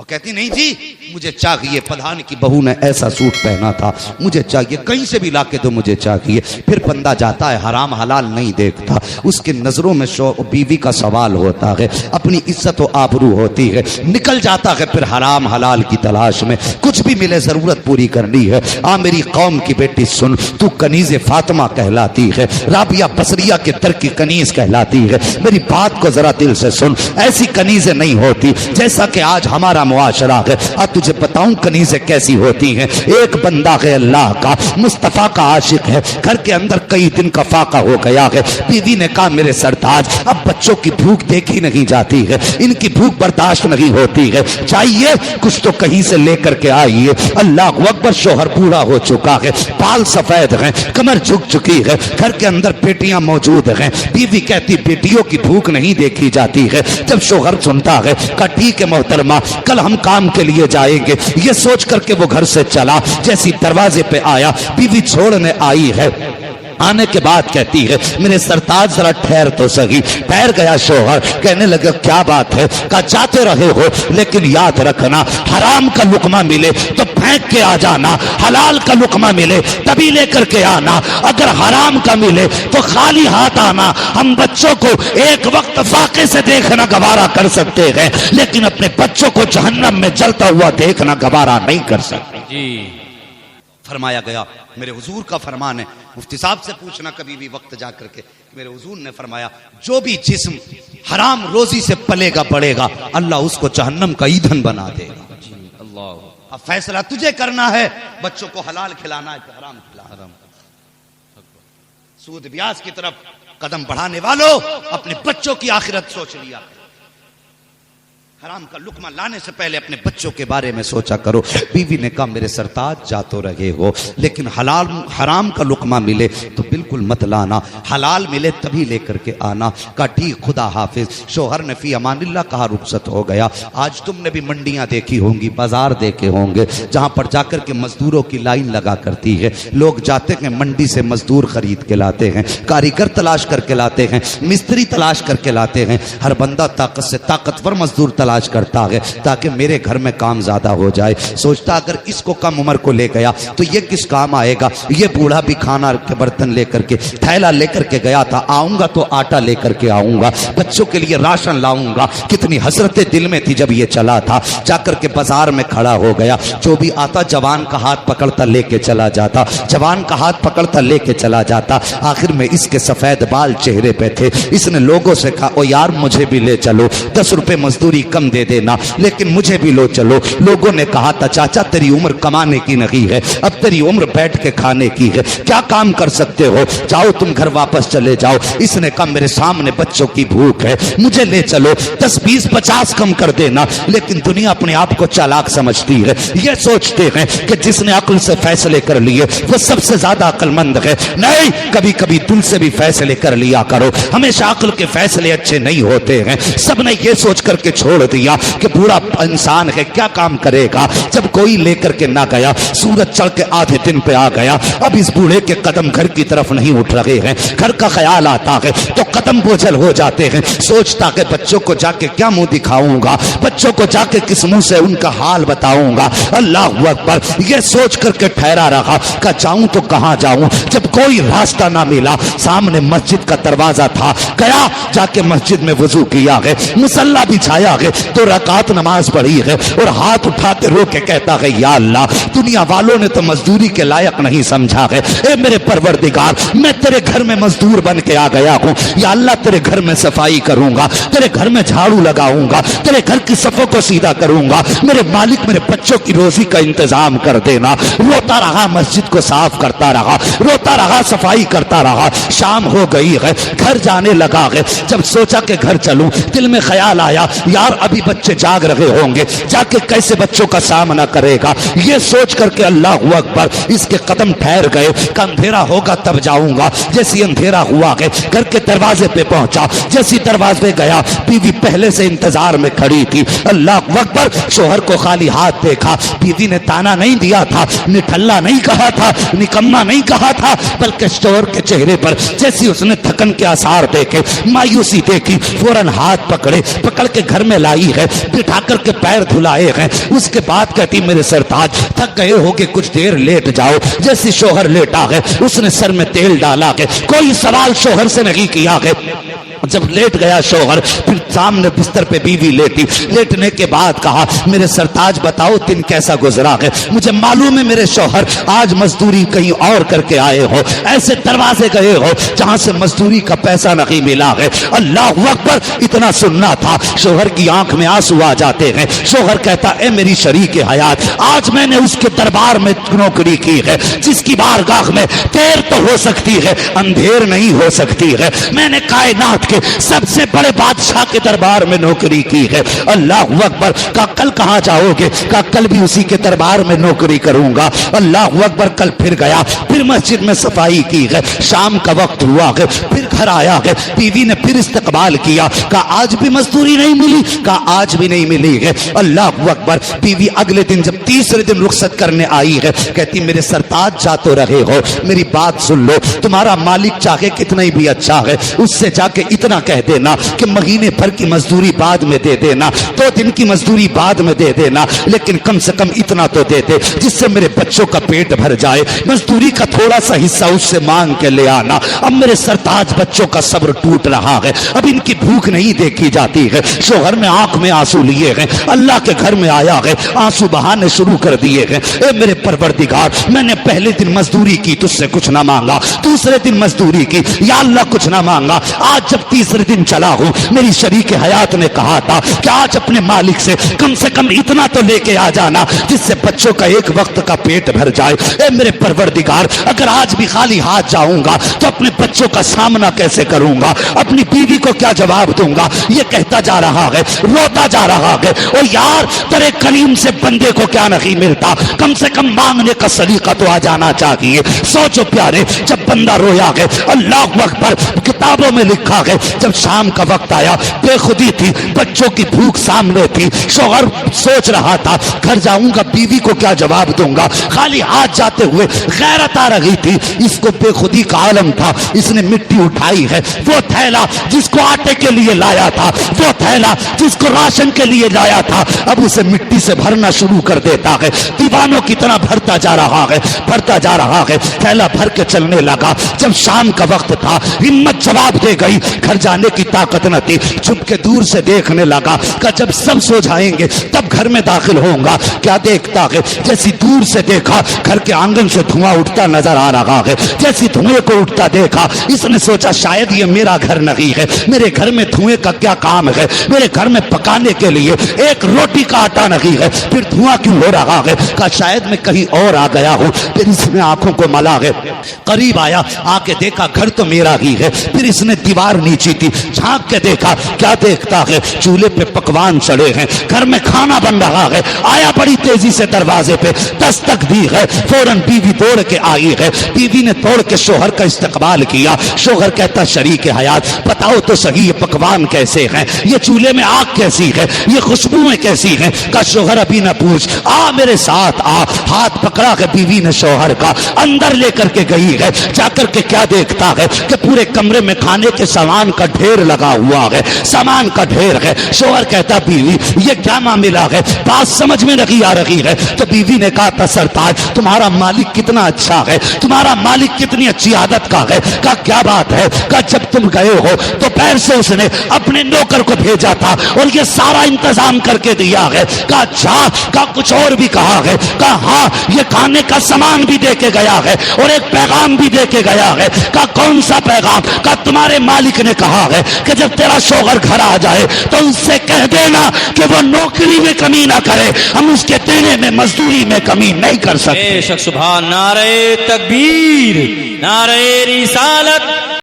اور کہتی نہیں جی مجھے چاہیے، پدھان کی بہو نے ایسا سوٹ پہنا تھا، مجھے چاہیے، کہیں سے بھی لا کے دو، مجھے چاہیے۔ پھر بندہ جاتا ہے حرام حلال نہیں دیکھتا، اس کی نظروں میں بیوی کا سوال ہوتا ہے، اپنی عزت و آبرو ہوتی ہے، نکل جاتا ہے پھر حرام حلال کی تلاش میں، کچھ بھی ملے ضرورت پوری کرنی ہے۔ میری قوم کی بیٹی سن، تو کنیز فاطمہ کہلاتی ہے، رابعہ بصریہ کے در کی کنیز کہلاتی ہے۔ میری بات کو ذرا دل سے سن، ایسی کنیزیں نہیں ہوتی جیسا کہ آج ہمارا معاشرہ ہے۔ اور تجھے بتاؤں کنیزیں کیسی ہوتی ہیں۔ ایک بندہ ہے اللہ کا، مصطفیٰ کا عاشق ہے، گھر کے اندر کئی دن کا فاقہ ہو گیا ہے، بیوی نے کہا میرے سرتاج اب بچوں کی بھوک دیکھی نہیں جاتی ہے، ان کی بھوک برداشت نہیں ہوتی ہے، چاہیے کچھ تو کہیں سے لے کر کے آئیے۔ اللہ اکبر، شوہر بوڑھا ہو چکا ہے، بال سفید ہیں، کمر جھک چکی ہے، گھر کے اندر بیٹیاں موجود ہیں، بیوی کہتی بیٹیوں کی بھوک نہیں دیکھی جاتی ہے۔ جب شوہر سنتا ہے کہا ٹھیک ہے محترمہ، کل ہم کام کے لیے جائیں گے، یہ سوچ کر کے وہ گھر سے چلا، جیسی دروازے پہ آیا بیوی چھوڑنے آئی ہے، آنے کے بعد کہتی ہے میرے سرتاج ذرا ٹھہر تو سہی۔ ٹھہر گیا شوہر، کہنے لگا کیا بات ہے؟ کہا جاتے رہے ہو لیکن یاد رکھنا حرام کا لقمہ ملے تو پھینک کے آ جانا، حلال کا لقمہ ملے تبھی لے کر کے آنا، اگر حرام کا ملے تو خالی ہاتھ آنا۔ ہم بچوں کو ایک وقت فاقے سے دیکھنا گوارا کر سکتے ہیں لیکن اپنے بچوں کو جہنم میں جلتا ہوا دیکھنا گوارا نہیں کر سکتے۔ جی فرمایا گیا، میرے حضور کا فرمان ہے، مفتی صاحب سے پوچھنا کبھی بھی وقت جا کر کے، میرے حضور نے فرمایا جو بھی جسم حرام روزی سے پلے گا بڑھے گا اللہ اس کو جہنم کا ایندھن بنا دے گا۔ جی اللہ، اب فیصلہ تجھے کرنا ہے، بچوں کو حلال کھلانا ہے کہ حرام کھلانا۔ سود بیاس کی طرف قدم بڑھانے والوں اپنے بچوں کی آخرت سوچ لیا، حرام کا لقمہ لانے سے پہلے اپنے بچوں کے بارے میں سوچا کرو۔ بیوی نے کہا میرے سرتاج جا تو رہے ہو لیکن حرام کا لقمہ ملے تو بالکل مت لانا، حلال ملے تبھی لے کر کے آنا۔ کہا ٹھیک خدا حافظ۔ شوہر نے فی امان اللہ کہا، رخصت ہو گیا۔ آج تم نے بھی منڈیاں دیکھی ہوں گی، بازار دیکھے ہوں گے، جہاں پر جا کر کے مزدوروں کی لائن لگا کرتی ہے، لوگ جاتے ہیں منڈی سے مزدور خرید کے لاتے ہیں، کاریگر تلاش کر کے لاتے ہیں، مستری تلاش کر کے لاتے ہیں، ہر بندہ طاقت سے طاقتور مزدور تلاش کرتا ہے تاکہ میرے گھر میں کام زیادہ ہو جائے۔ سوچتا اگر اس کو کم عمر کو لے گیا تو یہ کس کام آئے گا، یہ بوڑھا بھی کھانا کے برتن لے کر کے تھیلا لے کر کے گیا تھا، آؤں گا تو آٹا لے کر کے آؤں گا، بچوں کے لیے راشن لاؤں گا۔ کتنی حسرتیں دل میں تھی جب یہ چلا تھا، جا کر کے بازار میں کھڑا ہو گیا، جو بھی آتا جوان کا ہاتھ پکڑتا لے کے چلا جاتا، جوان کا ہاتھ پکڑتا لے کے چلا جاتا۔ آخر میں اس کے سفید بال چہرے پہ تھے، اس نے لوگوں سے کہا او یار مجھے بھی لے چلو، 10 روپے مزدوری کم دے دینا لیکن مجھے بھی لو چلو۔ لوگوں نے کہا تھا چاچا تیری عمر کمانے کی نہیں ہے، اب تیری عمر بیٹھ کے کھانے کی ہے، کیا کام کر سکتے ہو، جاؤ تم گھر واپس چلے جاؤ۔ اس نے کہا میرے سامنے بچوں کی بھوک ہے، مجھے لے چلو، 10 20 50 کم کر دینا۔ لیکن دنیا اپنے آپ کو چالاک سمجھتی ہے، یہ سوچتے ہیں کہ جس نے عقل سے فیصلے کر لیے وہ سب سے زیادہ عقل مند ہے۔ نہیں، کبھی کبھی دل سے بھی فیصلے کر لیا کرو، ہمیشہ عقل کے فیصلے اچھے نہیں ہوتے ہیں۔ سب نے یہ سوچ کر کے چھوڑ دیا کہ بوڑھا انسان ہے کیا کام کرے گا، جب کوئی لے کر کے نہ گیا، سورج چڑھ کے آدھے دن پہ آ گیا، اب اس بوڑھے کے قدم گھر کی طرف نہیں اٹھ رہے ہیں، گھر کا خیال آتا ہے تو قدم بوجھل ہو جاتے ہیں، سوچتا کہ بچوں کو جا کے کیا منہ دکھاؤں گا، بچوں کو جا کے کس منہ سے ان کا حال بتاؤں گا۔ اللہ اکبر، یہ سوچ کر کے ٹھہرا رہا کہ جاؤں تو کہاں جاؤں، جب کوئی راستہ نہ ملا، سامنے مسجد کا دروازہ تھا، گیا جا کے مسجد میں وضو کیا ہے، مصلی بچھایا ہے، 2 رکعت نماز پڑھی ہے اور ہاتھ اٹھاتے رو کے کہتا ہے یا اللہ دنیا والوں نے تو مزدوری کے لائق نہیں سمجھا ہے، اے میرے پروردگار میں تیرے گھر میں مزدور بن کے آ گیا ہوں، یا اللہ تیرے گھر میں صفائی کروں گا، تیرے گھر میں جھاڑو لگاؤں گا، تیرے گھر کی صفوں کو سیدھا کروں گا، میرے مالک میرے بچوں کی روزی کا انتظام کر دینا۔ روتا رہا، مسجد کو صاف کرتا رہا، روتا رہا، صفائی کرتا رہا۔ شام ہو گئی ہے، گھر جانے لگا ہے، جب سوچا کہ گھر چلوں دل میں خیال آیا یار ابھی بچے جاگ رہے ہوں گے، جا کے کیسے بچوں کا سامنا کرے گا، یہ سوچ کر کے اللہ اکبر اس کے قدم ٹھہر گئے کہ اندھیرا ہوگا تب جاؤں گا۔ جیسی اندھیرا ہوا ہے گھر کے دروازے پہ پہنچا، جیسی دروازے گیا بیوی پہلے سے انتظار میں کھڑی تھی۔ اللہ اکبر، شوہر کو خالی ہاتھ دیکھا، بیوی نے تانا نہیں دیا تھا، نٹھلا نہیں کہا تھا، نکما نہیں کہا تھا، بلکہ شوہر کے چہرے پر جیسی اس نے تھکن کے آثار دیکھے، مایوسی دیکھی، فوراً ہاتھ پکڑے، پکڑ کے گھر میں لا لائی ہے, بٹھا کر کے پیر دھلائے ہیں. اس کے بعد کہتی میرے سرتاج تھک گئے ہو کہ کچھ دیر لیٹ جاؤ. جیسی شوہر لیٹا ہے اس نے سر میں تیل ڈالا ہے, کوئی سوال شوہر سے نہیں کیا ہے. جب لیٹ گیا شوہر, پھر سامنے بستر پہ بیوی لیٹی. لیٹنے کے بعد کہا میرے سرتاج بتاؤ دن کیسا گزرا ہے؟ مجھے معلوم ہے میرے شوہر آج مزدوری کہیں اور کر کے آئے ہو, ایسے دروازے گئے ہو جہاں سے مزدوری کا پیسہ نہیں ملا ہے. اللہ اکبر, اتنا سننا تھا. شوہر کی آنکھ میں آنسو آ جاتے ہیں. شوہر کہتا اے میری شریک حیات, آج میں نے اس کے دربار میں نوکری کی ہے جس کی بارگاہ میں دیر تو ہو سکتی ہے اندھیر نہیں ہو سکتی ہے. میں نے کائنات کے سب سے بڑے بادشاہ کے دربار میں نوکری کی ہے. اللہ اکبر. کہا کل کہاں جاؤ گے؟ کہا کل بھی اسی کے دربار میں نوکری کروں گا. اللہ اکبر. کل پھر گیا, پھر مسجد میں صفائی کی ہے. شام کا وقت ہوا ہے, پھر گھر آیا ہے. بیوی نے پھر استقبال کیا. کہا آج بھی مزدوری نہیں ملی؟ کہا آج بھی نہیں ملی ہے. اللہ اکبر. بیوی اگلے دن جب تیسرے دن رخصت کرنے آئی ہے, کہتی میرے سرتاج جا تو رہے ہو, میری بات سن لو. تمہارا مالک چاہے کتنا ہی بھی اچھا ہے, اس سے جا کے اتنا کہہ دینا کہ مہینے بھر کی مزدوری بعد میں دے دینا, 2 دن کی مزدوری بعد میں دے دینا, لیکن کم سے کم اتنا تو دے دے جس سے میرے بچوں کا پیٹ بھر جائے. مزدوری کا تھوڑا سا حصہ اس سے مانگ کے لے آنا. اب میرے سرتاج بچوں کا صبر ٹوٹ رہا ہے, اب ان کی بھوک نہیں دیکھی جاتی ہے. شوہر نے آنکھ میں آنسو لیے ہیں, اللہ کے گھر میں آیا ہے, آنسو بہانے شروع کر دیے ہیں. اے میرے پروردگار, میں نے پہلے دن مزدوری کی تجھ سے کچھ نہ مانگا, دوسرے دن مزدوری کی یا اللہ کچھ نہ مانگا, آج جب تیسرے دن چلا ہوں میری شریک حیات نے کہا تھا کہ آج اپنے مالک سے کم اتنا تو لے کے آ جانا جس سے بچوں کا ایک وقت کا پیٹ بھر جائے. اے میرے پروردگار, اگر آج بھی خالی ہاتھ جاؤں گا تو اپنے بچوں کا سامنا کیسے کروں گا, اپنی بیوی کو کیا جواب دوں گا؟ یہ کہتا جا رہا ہے, روتا جا رہا ہے. او یار, تیرے کریم سے بندے کو کیا نہیں ملتا, کم سے کم مانگنے کا سلیقہ تو آ جانا چاہیے. سوچو پیارے, جب بندہ رویا ہے, اللہ اکبر, کتابوں میں لکھا ہے جب شام کا وقت آیا, بے خودی تھی, بچوں کی بھوک سامنے تھی, شوہر سوچ رہا تھا گھر جاؤں گا بیوی کو کیا جواب دوں گا, خالی ہاتھ جاتے ہوئے غیرت آ رہی تھی. اس کو بے خودی کا عالم تھا. اس نے مٹی اٹھائی ہے, وہ تھیلا جس کو آٹے کے لیے لایا تھا, وہ تھیلا جس کو راشن کے لیے لایا تھا, اب اسے مٹی سے بھرنا شروع کر دیتا ہے. دیوانوں کی طرح بھرتا جا رہا ہے, بھرتا جا رہا ہے, تھیلا بھر کے چلنے لگا. جب شام کا وقت تھا, ہمت جواب دے گئی, گھر جانے کی طاقت نہ تھی, چھپ کے دور سے دیکھنے لگا کہ جب سب سو جائیں گے تب گھر میں داخل ہوں گا. کیا دیکھتا ہے, جیسی دور سے دیکھا گھر کے آنگن سے دھواں اٹھتا نظر آ رہا ہے. جیسی دھوئیں کو اٹھتا دیکھا, اس نے سوچا شاید یہ میرا گھر نہیں ہے, میرے گھر میں دھوئیں کا کیا کام ہے, میرے گھر میں پکانے کے لیے ایک روٹی کا آٹا نہیں ہے, پھر دھواں کیوں ہو رہا ہے؟ کہ شاید میں کہیں اور آ گیا ہوں. پھر اس نے آنکھوں کو ملا ہے, قریب آیا, آ کے دیکھا گھر تو میرا ہی ہے. پھر اس نے دیوار نیچی تھی, جھانک کے دیکھا, کیا دیکھتا ہے, چولہے پہ پکوان چڑھے ہیں, گھر میں کھانا بن رہا ہے. آیا بڑی تیزی سے دروازے پہ, دستک دی ہے, فوراً بیوی دوڑ کے آئی ہے. بیوی نے توڑ کے شوہر کا استقبال کیا. شوہر کہتا شریک حیات بتاؤ تو صحیح یہ پکوان کیسے ہیں, یہ چولہے میں آگ کیسی ہے, یہ خوشبوئیں کیسی ہیں؟ کہ شوہر ابھی نہ پوچھ, آ میرے ساتھ آ. ہاتھ پکڑا کے بیوی نے شوہر کا اندر لے کر کے گئی ہے. جا کر کے کیا دیکھتا ہے کہ پورے کمرے میں کھانے کے سامان کا ڈھیر لگا ہوا ہے, سامان کا ڈھیر ہے. شوہر کہتا بیوی یہ کیا معاملہ ہے, بات سمجھ میں نہیں آ رہی ہے. تو بیوی نے کہا تھا سرتاج تمہارا مالک کتنا اچھا ہے, تمہارا مالک کتنی اچھی عادت کا ہے. کہا کیا بات ہے؟ کہا جب تم گئے ہو تو پیر سے اس نے اپنے نوکر کو بھیجا تھا اور یہ سارا انتظام کر کے دیا ہے. کہا اچھا, کہا کچھ اور بھی کہا ہے؟ کہا ہاں, یہ کھانے کا سامان بھی دے کے گیا ہے اور ایک پیغام بھی دے کے گیا ہے. کہا کون سا پیغام؟ کہا تمہارے مالک نے کہا ہے کہ جب تیرا شوہر گھر آ جائے تو اس سے کہہ دینا کہ وہ نوکری میں کمی نہ کرے, ہم اس کے دینے میں مزدوری میں کمی نہیں کر سکتے. بے شک سبحان. نعرہ تکبیر, نعرہ رسالت.